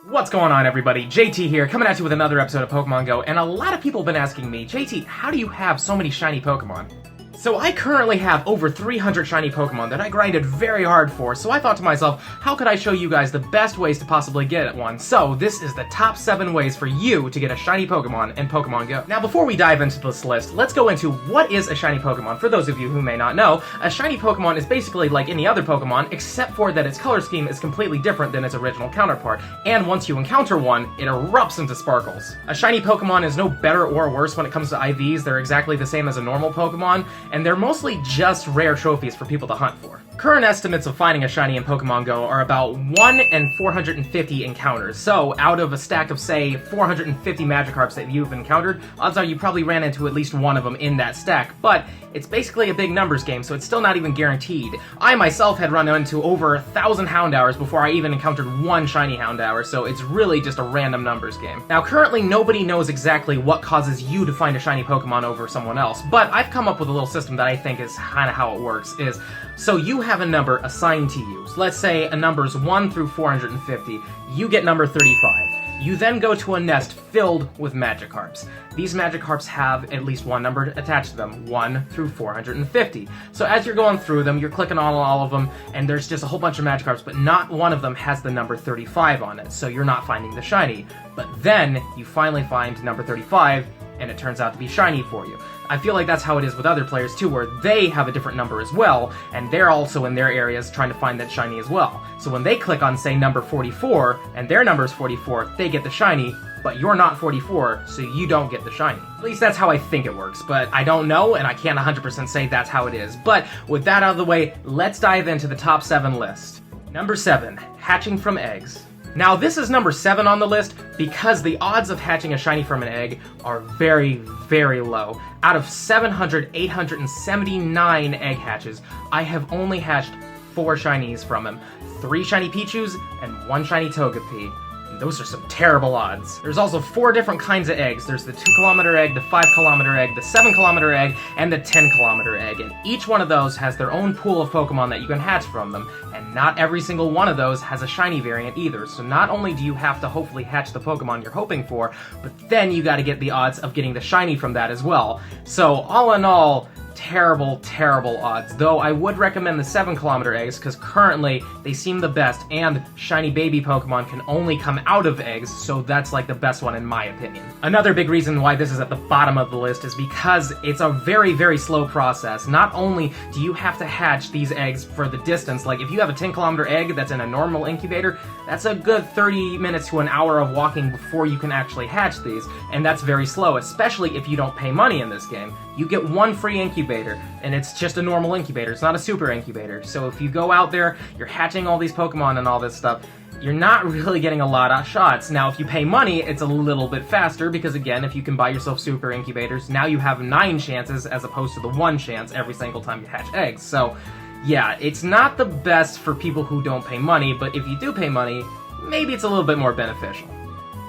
What's going on, everybody? JT here, coming at you with another episode of Pokemon Go, and a lot of people have been asking me, JT, how do you have so many shiny Pokemon? So I currently have over 300 shiny Pokemon that I grinded very hard for, so I thought to myself, how could I show you guys the best ways to possibly get one? So this is the top 7 ways for you to get a shiny Pokemon in Pokemon Go. Now before we dive into this list, let's go into what is a shiny Pokemon. For those of you who may not know, a shiny Pokemon is basically like any other Pokemon, except for that its color scheme is completely different than its original counterpart, and once you encounter one, it erupts into sparkles. A shiny Pokemon is no better or worse when it comes to IVs. They're exactly the same as a normal Pokemon, and they're mostly just rare trophies for people to hunt for. Current estimates of finding a shiny in Pokemon Go are about 1 in 450 encounters. So out of a stack of, say, 450 Magikarps that you've encountered, odds are you probably ran into at least one of them in that stack, but it's basically a big numbers game, so it's still not even guaranteed. I myself had run into over 1,000 Houndours before I even encountered one shiny Houndour, so it's really just a random numbers game. Now currently nobody knows exactly what causes you to find a shiny Pokemon over someone else, but I've come up with a little system that I think is kind of how it works, is so you have a number assigned to you. So let's say a number's 1 through 450, you get number 35. You then go to a nest filled with Magikarps. These Magikarps have at least one number attached to them, 1 through 450. So as you're going through them, you're clicking on all of them, and there's just a whole bunch of Magikarps, but not one of them has the number 35 on it, so you're not finding the shiny. But then, you finally find number 35, and it turns out to be shiny for you. I feel like that's how it is with other players too, where they have a different number as well, and they're also in their areas trying to find that shiny as well. So when they click on, say, number 44, and their number is 44, they get the shiny, but you're not 44, so you don't get the shiny. At least that's how I think it works, but I don't know, and I can't 100% say that's how it is. But with that out of the way, let's dive into the top 7 list. Number 7, hatching from eggs. Now this is number 7 on the list because the odds of hatching a shiny from an egg are very, very low. Out of 879 egg hatches, I have only hatched 4 shinies from them. 3 shiny Pichus and 1 shiny Togepi. Those are some terrible odds. There's also 4 different kinds of eggs. There's the 2-kilometer egg, the 5-kilometer egg, the 7-kilometer egg, and the 10-kilometer egg. And each one of those has their own pool of Pokemon that you can hatch from them. And not every single one of those has a shiny variant either. So not only do you have to hopefully hatch the Pokemon you're hoping for, but then you gotta get the odds of getting the shiny from that as well. So all in all, terrible, terrible odds. Though I would recommend the 7-kilometer eggs, because currently they seem the best, and shiny baby Pokemon can only come out of eggs, so that's like the best one in my opinion. Another big reason why this is at the bottom of the list is because it's a very, very slow process. Not only do you have to hatch these eggs for the distance, like if you have a 10-kilometer egg that's in a normal incubator, that's a good 30 minutes to an hour of walking before you can actually hatch these, and that's very slow, especially if you don't pay money in this game. You get 1 free incubator, and it's just a normal incubator, it's not a super incubator. So if you go out there, you're hatching all these Pokemon and all this stuff, you're not really getting a lot of shots. Now if you pay money, it's a little bit faster, because again, if you can buy yourself super incubators, now you have 9 chances as opposed to the 1 chance every single time you hatch eggs. So yeah, it's not the best for people who don't pay money, but if you do pay money, maybe it's a little bit more beneficial.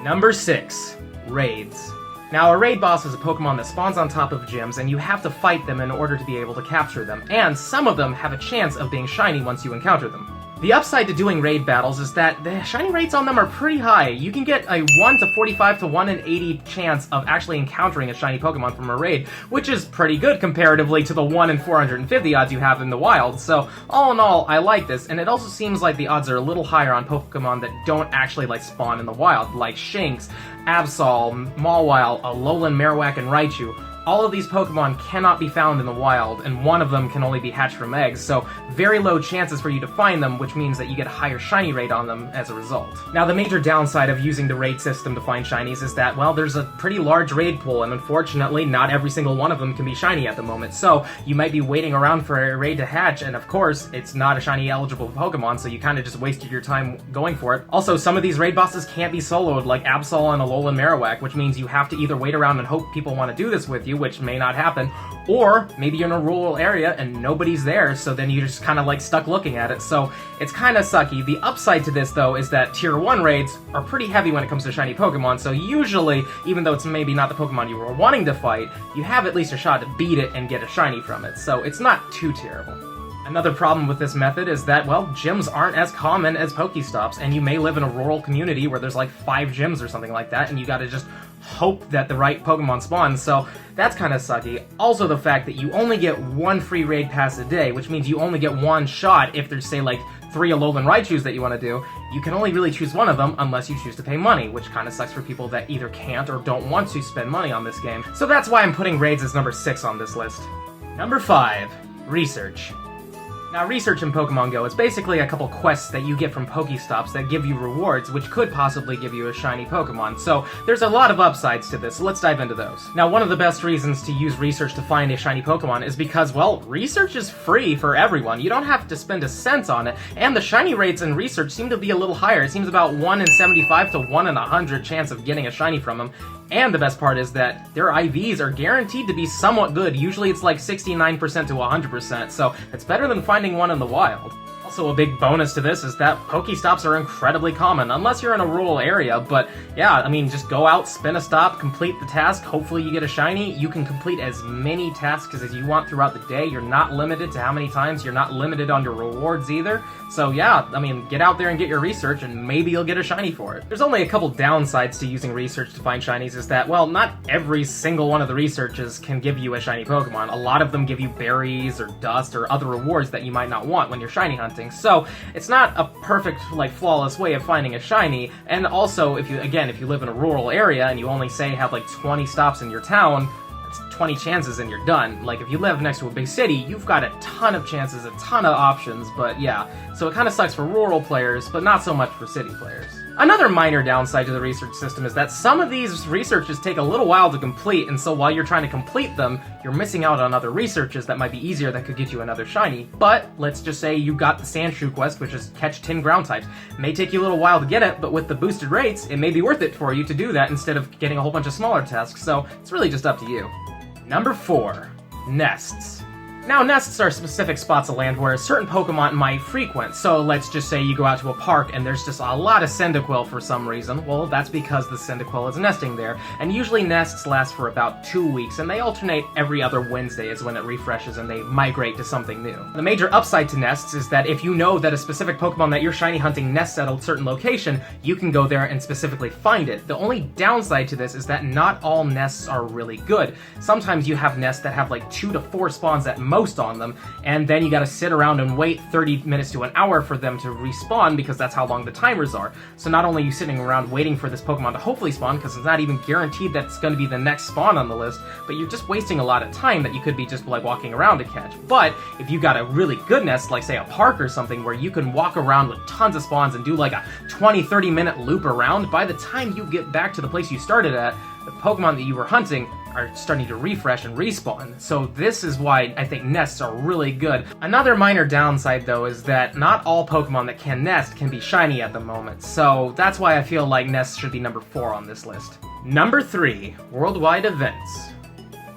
Number 6, raids. Now, a raid boss is a Pokemon that spawns on top of gyms, and you have to fight them in order to be able to capture them, and some of them have a chance of being shiny once you encounter them. The upside to doing raid battles is that the shiny rates on them are pretty high. You can get a 1 to 45 to 1 in 80 chance of actually encountering a shiny Pokemon from a raid, which is pretty good comparatively to the 1 in 450 odds you have in the wild. So all in all, I like this, and it also seems like the odds are a little higher on Pokemon that don't actually spawn in the wild, like Shinx, Absol, Mawile, Alolan Marowak, and Raichu. All of these Pokemon cannot be found in the wild, and one of them can only be hatched from eggs, so very low chances for you to find them, which means that you get a higher shiny rate on them as a result. Now, the major downside of using the raid system to find shinies is that, well, there's a pretty large raid pool, and unfortunately, not every single one of them can be shiny at the moment, so you might be waiting around for a raid to hatch, and of course, it's not a shiny eligible Pokemon, so you kind of just wasted your time going for it. Also, some of these raid bosses can't be soloed, like Absol and Alolan Marowak, which means you have to either wait around and hope people want to do this with you, which may not happen, or maybe you're in a rural area and nobody's there, so then you're just kind of stuck looking at it, so it's kind of sucky. The upside to this, though, is that Tier 1 raids are pretty heavy when it comes to shiny Pokemon, so usually, even though it's maybe not the Pokemon you were wanting to fight, you have at least a shot to beat it and get a shiny from it, so it's not too terrible. Another problem with this method is that, well, gyms aren't as common as Pokestops, and you may live in a rural community where there's like 5 gyms or something like that, and you gotta just hope that the right Pokemon spawns, so that's kind of sucky. Also the fact that you only get 1 free raid pass a day, which means you only get 1 shot if there's, say, like 3 Alolan Raichus that you want to do. You can only really choose one of them unless you choose to pay money, which kind of sucks for people that either can't or don't want to spend money on this game. So that's why I'm putting raids as number 6 on this list. Number 5, research. Now, research in Pokemon Go is basically a couple quests that you get from Pokestops that give you rewards, which could possibly give you a shiny Pokemon. So there's a lot of upsides to this, so let's dive into those. Now, one of the best reasons to use research to find a shiny Pokemon is because, well, research is free for everyone. You don't have to spend a cent on it, and the shiny rates in research seem to be a little higher. It seems about 1 in 75 to 1 in 100 chance of getting a shiny from them. And the best part is that their IVs are guaranteed to be somewhat good. Usually it's like 69% to 100%, so it's better than finding one in the wild. Also, a big bonus to this is that Pokestops are incredibly common, unless you're in a rural area, but yeah, I mean, just go out, spin a stop, complete the task, hopefully you get a shiny. You can complete as many tasks as you want throughout the day. You're not limited to how many times, you're not limited on your rewards either. So yeah, I mean, get out there and get your research, and maybe you'll get a shiny for it. There's only a couple downsides to using research to find shinies is that, well, not every single one of the researches can give you a shiny Pokemon. A lot of them give you berries or dust or other rewards that you might not want when you're shiny hunting. So it's not a perfect, like, flawless way of finding a shiny. And also, if you live in a rural area and you only, say, have like 20 stops in your town, it's 20 chances and you're done. Like, if you live next to a big city, you've got a ton of chances, a ton of options, but yeah. So it kind of sucks for rural players, but not so much for city players. Another minor downside to the research system is that some of these researches take a little while to complete, and so while you're trying to complete them, you're missing out on other researches that might be easier that could get you another shiny. But let's just say you got the Sandshrew quest, which is catch 10 ground types. It may take you a little while to get it, but with the boosted rates, it may be worth it for you to do that instead of getting a whole bunch of smaller tasks, so it's really just up to you. Number 4, nests. Now, nests are specific spots of land where certain Pokemon might frequent, so let's just say you go out to a park and there's just a lot of Cyndaquil for some reason. Well, that's because the Cyndaquil is nesting there, and usually nests last for about 2 weeks, and they alternate every other Wednesday is when it refreshes and they migrate to something new. The major upside to nests is that if you know that a specific Pokemon that you're shiny hunting nests at a certain location, you can go there and specifically find it. The only downside to this is that not all nests are really good. Sometimes you have nests that have like 2 to 4 spawns at most on them, and then you gotta sit around and wait 30 minutes to an hour for them to respawn because that's how long the timers are. So not only are you sitting around waiting for this Pokemon to hopefully spawn, because it's not even guaranteed that it's gonna be the next spawn on the list, but you're just wasting a lot of time that you could be just like walking around to catch. But if you got a really good nest, like say a park or something, where you can walk around with tons of spawns and do like a 20-30 minute loop around, by the time you get back to the place you started at, the Pokemon that you were hunting are starting to refresh and respawn. So this is why I think nests are really good. Another minor downside though is that not all Pokemon that can nest can be shiny at the moment. So that's why I feel like nests should be number 4 on this list. Number 3, worldwide events.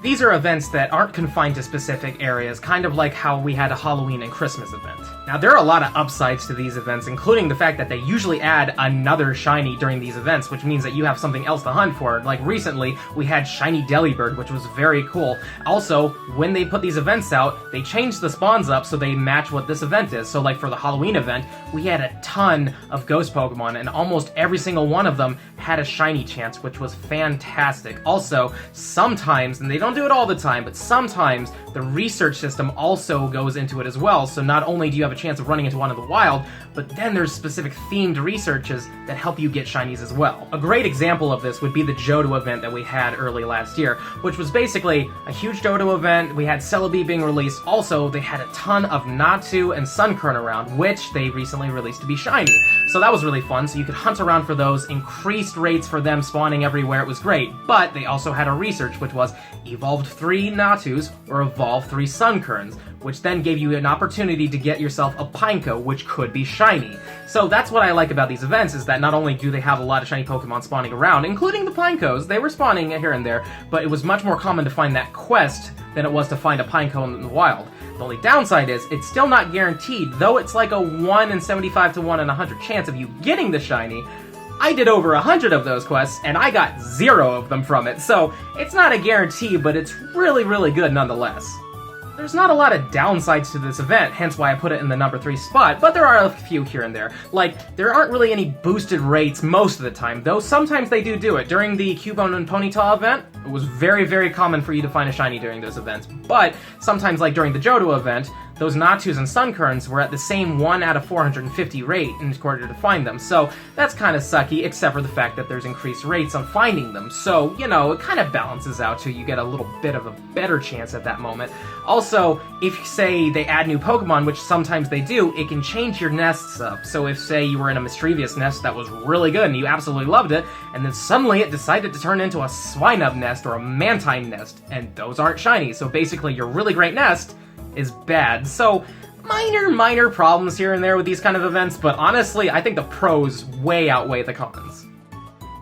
These are events that aren't confined to specific areas, kind of like how we had a Halloween and Christmas event. Now, there are a lot of upsides to these events, including the fact that they usually add another shiny during these events, which means that you have something else to hunt for. Like recently, we had Shiny Delibird, which was very cool. Also, when they put these events out, they changed the spawns up so they match what this event is. So like for the Halloween event, we had a ton of ghost Pokemon, and almost every single one of them had a shiny chance, which was fantastic. Also, sometimes, and they don't do it all the time, but sometimes the research system also goes into it as well. So not only do you have a chance of running into one in the wild, but then there's specific themed researches that help you get shinies as well. A great example of this would be the Johto event that we had early last year, which was basically a huge Johto event. We had Celebi being released. Also, they had a ton of Natu and Sunkern around, which they recently released to be shiny. So that was really fun. So you could hunt around for those, increased rates for them spawning everywhere. It was great. But they also had a research, which was evolved 3 Natus or evolve 3 Sunkerns, which then gave you an opportunity to get yourself a Pineco, which could be shiny. So that's what I like about these events, is that not only do they have a lot of shiny Pokemon spawning around, including the Pinecos, they were spawning here and there, but it was much more common to find that quest than it was to find a Pineco in the wild. The only downside is, it's still not guaranteed, though it's like a 1 in 75 to 1 in 100 chance of you getting the shiny. I did over 100 of those quests, and I got 0 of them from it, so it's not a guarantee, but it's really, really good nonetheless. There's not a lot of downsides to this event, hence why I put it in the number 3 spot, but there are a few here and there. Like, there aren't really any boosted rates most of the time, though sometimes they do it. During the Cubone and Ponyta event, it was very, very common for you to find a shiny during those events, but sometimes, like during the Johto event, those Natus and Sunkern were at the same 1 out of 450 rate in order to find them, so that's kind of sucky, except for the fact that there's increased rates on finding them, so, you know, it kind of balances out so you get a little bit of a better chance at that moment. Also, if, say, they add new Pokemon, which sometimes they do, it can change your nests up, so if, say, you were in a Mischievous nest that was really good and you absolutely loved it, and then suddenly it decided to turn into a Swinub nest or a Mantine nest, and those aren't shiny, so basically your really great nest is bad. So, minor problems here and there with these kind of events, but honestly, I think the pros way outweigh the cons.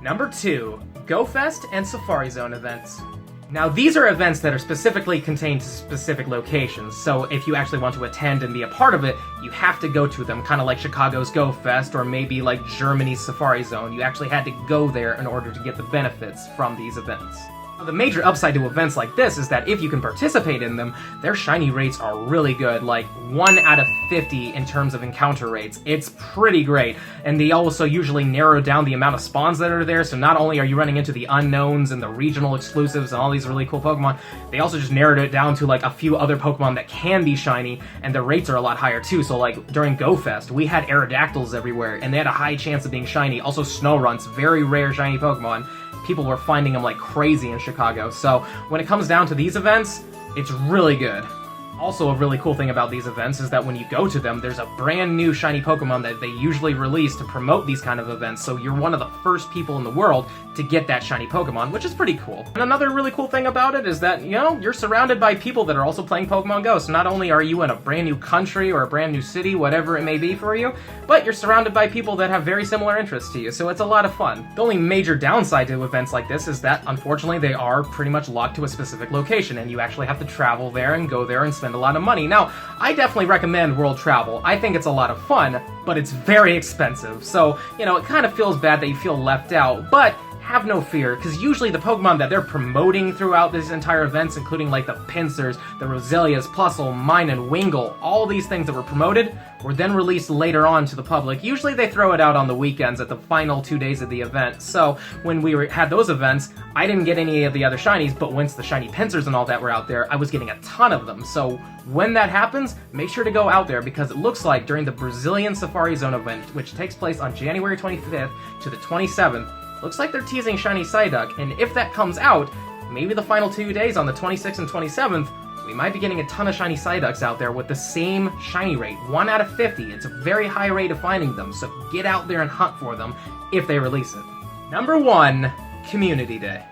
Number 2, Go Fest and Safari Zone events. Now, these are events that are specifically contained to specific locations, so if you actually want to attend and be a part of it, you have to go to them, kind of like Chicago's Go Fest, or maybe like Germany's Safari Zone. You actually had to go there in order to get the benefits from these events. The major upside to events like this is that if you can participate in them, their shiny rates are really good, like 1 out of 50 in terms of encounter rates. It's pretty great, and they also usually narrow down the amount of spawns that are there, so not only are you running into the unknowns and the regional exclusives and all these really cool Pokemon, they also just narrowed it down to like a few other Pokemon that can be shiny, and the rates are a lot higher too. So like during Go Fest, we had Aerodactyls everywhere, and they had a high chance of being shiny. Also Snowrunts, very rare shiny Pokemon. People were finding them like crazy in Chicago, so when it comes down to these events, it's really good. Also, a really cool thing about these events is that when you go to them, there's a brand new shiny Pokemon that they usually release to promote these kind of events, so you're one of the first people in the world to get that shiny Pokemon, which is pretty cool. And another really cool thing about it is that, you know, you're surrounded by people that are also playing Pokemon Go, so not only are you in a brand new country or a brand new city, whatever it may be for you, but you're surrounded by people that have very similar interests to you, so it's a lot of fun. The only major downside to events like this is that, unfortunately, they are pretty much locked to a specific location, and you actually have to travel there and go there and spend a lot of money. Now, I definitely recommend world travel. I think it's a lot of fun, but it's very expensive, so, you know, it kind of feels bad that you feel left out, but have no fear, because usually the Pokemon that they're promoting throughout these entire events, including like the Pincers, the Roselias, Plusle, Mine, and Wingull, all these things that were promoted were then released later on to the public. Usually they throw it out on the weekends at the final 2 days of the event, so when we had those events, I didn't get any of the other shinies, but once the shiny Pincers and all that were out there, I was getting a ton of them, so when that happens, make sure to go out there, because it looks like during the Brazilian Safari Zone event, which takes place on January 25th to the 27th, looks like they're teasing shiny Psyduck, and if that comes out, maybe the final 2 days on the 26th and 27th, we might be getting a ton of shiny Psyducks out there with the same shiny rate, 1 out of 50. It's a very high rate of finding them, so get out there and hunt for them if they release it. Number 1, Community Day.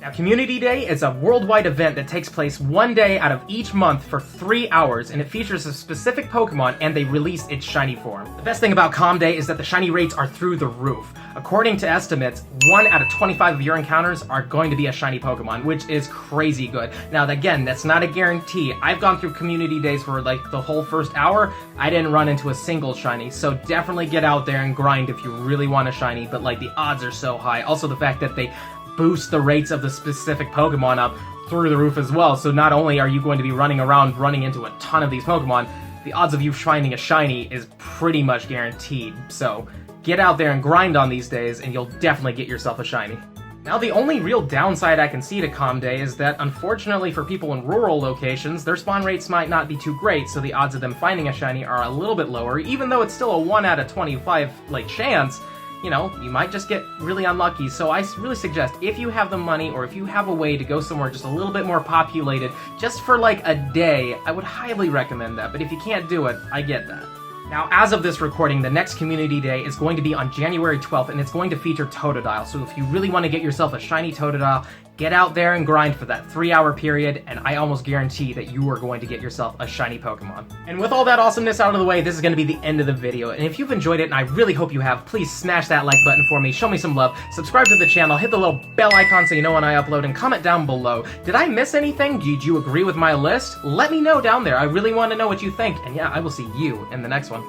Now, Community Day is a worldwide event that takes place 1 day out of each month for 3 hours, and it features a specific Pokemon, and they release its shiny form. The best thing about Com Day is that the shiny rates are through the roof. According to estimates, 1 out of 25 of your encounters are going to be a shiny Pokemon, which is crazy good. Now, again, that's not a guarantee. I've gone through Community Days for like the whole first hour. I didn't run into a single shiny, so definitely get out there and grind if you really want a shiny, but like the odds are so high. Also, the fact that they boost the rates of the specific Pokemon up through the roof as well, so not only are you going to be running around running into a ton of these Pokemon, the odds of you finding a shiny is pretty much guaranteed, so get out there and grind on these days and you'll definitely get yourself a shiny. Now, the only real downside I can see to Com Day is that, unfortunately for people in rural locations, their spawn rates might not be too great, so the odds of them finding a shiny are a little bit lower, even though it's still a 1 out of 25 like chance. You know, you might just get really unlucky, so I really suggest, if you have the money or if you have a way to go somewhere just a little bit more populated, just for like a day, I would highly recommend that, but if you can't do it, I get that. Now, as of this recording, the next Community Day is going to be on January 12th, and it's going to feature Totodile, so if you really want to get yourself a shiny Totodile, get out there and grind for that 3-hour period, and I almost guarantee that you are going to get yourself a shiny Pokemon. And with all that awesomeness out of the way, this is going to be the end of the video, and if you've enjoyed it, and I really hope you have, please smash that like button for me, show me some love, subscribe to the channel, hit the little bell icon so you know when I upload, and comment down below. Did I miss anything? Did you agree with my list? Let me know down there. I really want to know what you think, and yeah, I will see you in the next one.